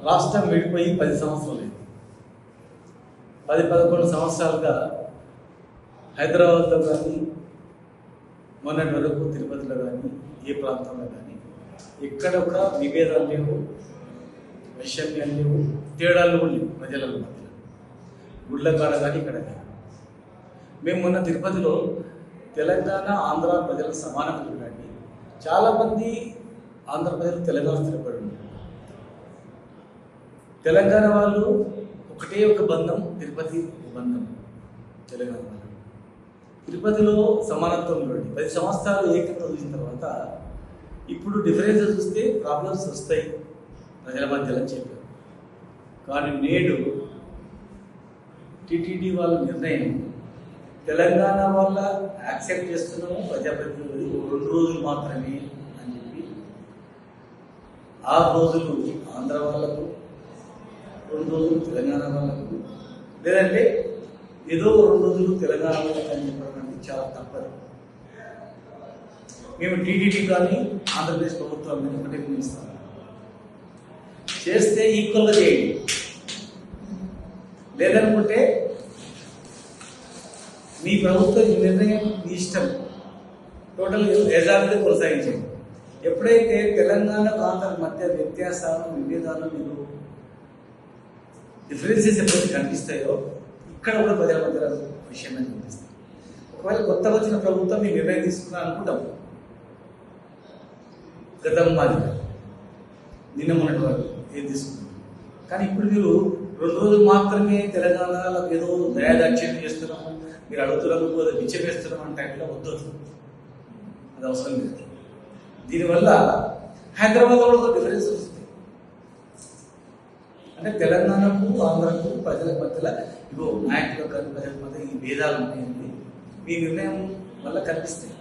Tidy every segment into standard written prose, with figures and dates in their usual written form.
రాష్ట్రం విడిపోయి 10 సంవత్సరాలు అయింది. 10-11 సంవత్సరాలుగా హైదరాబాద్లో కానీ మొన్నటి వరకు తిరుపతిలో కానీ ఏ ప్రాంతంలో కానీ ఎక్కడ ఒక విభేదాలు లేవు, వైషమ్యాలు లేవు, తేడాలు కూడా లేవు ప్రజల మధ్యలో, గుళ్ళ కాడ కానీ ఇక్కడ కానీ. మేము మొన్న తిరుపతిలో తెలంగాణ ఆంధ్ర ప్రజలకు సమానం చూడండి. చాలామంది ఆంధ్ర ప్రజలు తెలంగాణ స్థిరపడి ఉన్నారు. తెలంగాణ వాళ్ళు ఒకటే ఒక బంధం, తిరుపతి బంధం. తెలంగాణ వాళ్ళు తిరుపతిలో సమానత్వం చూడండి. 10 సంవత్సరాలు ఏకంగా చూసిన తర్వాత ఇప్పుడు డిఫరెన్స్ చూస్తే ప్రాబ్లమ్స్ వస్తాయి ప్రజల మధ్యలో అని చెప్పారు. కానీ నేడు టీటీడీ వాళ్ళ నిర్ణయం తెలంగాణ వల్ల యాక్సెప్ట్ చేస్తున్నాము ప్రజాప్రతినిధులు 2 రోజులు మాత్రమే అని చెప్పి, 6 రోజులు ఆంధ్ర వాళ్ళకు, 2 రోజులు తెలంగాణ వాళ్ళకు, లేదంటే ఏదో 2 రోజులు తెలంగాణ వాళ్ళకి అని చెప్పడం అనేది చాలా తప్పదు. మేము టీటీడీ కానీ ఆంధ్రప్రదేశ్ ప్రభుత్వం మీద ఒకటే పిలుస్తాం, చేస్తే ఈక్వల్గా చేయండి, లేదనుకుంటే మీ ప్రభుత్వం నిర్ణయం మీ ఇష్టం, టోటల్ యజాబితా కొనసాగించండి. ఎప్పుడైతే తెలంగాణ ఆంధ్ర మధ్య వ్యత్యాసాలు, విభేదాలు, మీరు డిఫరెన్సెస్ ఎప్పుడైతే కనిపిస్తాయో ఇక్కడ కూడా ప్రజల మధ్య విషయం కనిపిస్తాయి. ఒకవేళ కొత్తగా వచ్చిన ప్రభుత్వం మీ నిర్ణయం తీసుకున్నా అనుకుంటాం, గతం మాది నిన్న మొన్నటి వరకు ఏం తీసుకుంటాం. కానీ ఇప్పుడు మీరు 2 రోజులు మాత్రమే తెలంగాణలో ఏదో దయాదాక్షిణ్యం చేస్తున్నాము, మీరు అడుగుతున్నాము పోతే బిచ్చం వేస్తున్నాం అనే టైంలో వద్దు, అది అవసరం లేదు. దీనివల్ల హైదరాబాద్లో కూడా డిఫరెన్స్ వస్తుంది. అంటే తెలంగాణకు ఆంధ్రకు ప్రజల మధ్యలో ఇగో నాయకులకు కానీ ప్రజల మధ్య ఈ భేదాలు ఉన్నాయండి, మీ నిర్ణయం వల్ల కనిపిస్తాయి.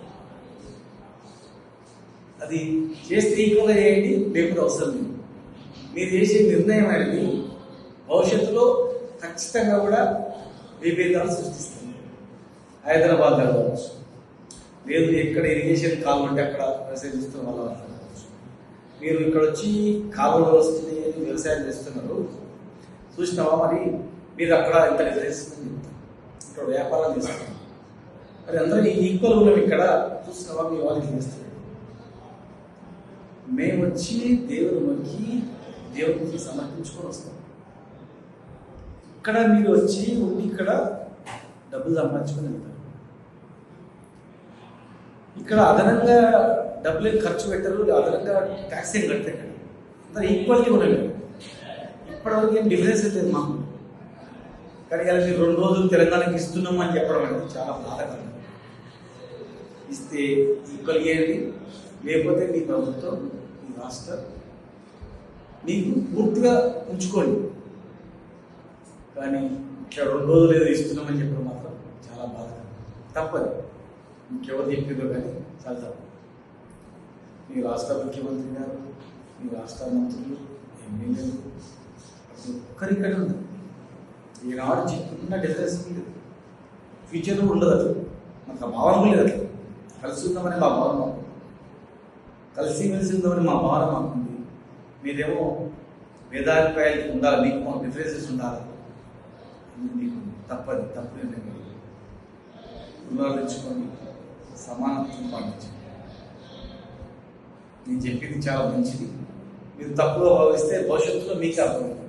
అది చేస్తే ఈక్వల్గా చేయండి, లేకపోతే అవసరం లేదు. మీరు చేసే నిర్ణయం అనేది భవిష్యత్తులో ఖచ్చితంగా కూడా విభేదాలు సృష్టిస్తుంది. హైదరాబాద్లో కావచ్చు, లేదు ఎక్కడ ఇరిగేషన్ కాలువ అంటే అక్కడ వ్యవసాయం చేస్తున్న వాళ్ళ కావచ్చు, మీరు ఇక్కడ వచ్చి కాలువలు వస్తుంది అని వ్యవసాయం చేస్తున్నారు చూసినావా, మరి మీరు అక్కడ ఇంత చేస్తుందని చెప్తారు, ఇక్కడ వ్యాపారం చేస్తున్నారు, మరి అందరూ ఈక్వల్ ఉన్నాం ఇక్కడ చూసినావా, మీ వాళ్ళకి చేస్తున్నారు. మేము వచ్చి దేవుని మొక్కి దేవునికి సమర్పించుకొని వస్తాం. ఇక్కడ మీరు వచ్చి ఉండి ఇక్కడ డబ్బులు సంపాదించుకొని వెళ్తారు. ఇక్కడ అదనంగా డబ్బులు ఖర్చు పెట్టరు, అదనంగా ట్యాక్స్ ఏం కడతాయి. ఇక్కడ అందరూ ఈక్వల్గా ఉండాలి. ఇప్పటివరకు ఏం డిఫరెన్స్ లేదు మాకు. కానీ ఇలా మీరు 2 రోజులు తెలంగాణకి ఇస్తున్నాము అని చెప్పడం అనేది చాలా బాధకరం. ఇస్తే ఈక్వల్గా ఏంటి, లేకపోతే మీ ప్రభుత్వం, మీ రాష్ట్రం మీకు పూర్తిగా ఉంచుకోండి. కానీ ఇక్కడ 2 రోజులు ఏదో ఇస్తున్నామని చెప్పడం మాత్రం చాలా బాధకరం, తప్పదు. ఇంకెవరు చెప్పిందో కానీ చాలా తప్పు. మీ రాష్ట్ర ముఖ్యమంత్రి గారు, మీ రాష్ట్ర మంత్రులు, ఎమ్మెల్యేలు ప్రతి ఒక్కరిక్కడ ఉంది. ఈనాడు చిన్న డిఫరెన్స్ లేదు, ఫ్యూచర్లో ఉండదు. అది మాకు ఆ భావన లేదు. అది కలిసి ఉందామని మా భావన మాకు, కలిసి మెలిసి ఉందామని మా భావన మాకుంది. మీరేమో వేదాభిప్రాయాలు ఉండాలి, మీకు డిఫరెన్సెస్ ఉండాలి, మీకు తప్పది. తప్పు నిర్ణయం పునరుద్ధరించుకొని సమానత్వం పాటించండి. నేను చెప్పింది చాలా మంచిది. మీరు తప్పుగా భావిస్తే భవిష్యత్తులో మీకే అర్థమవుతుంది.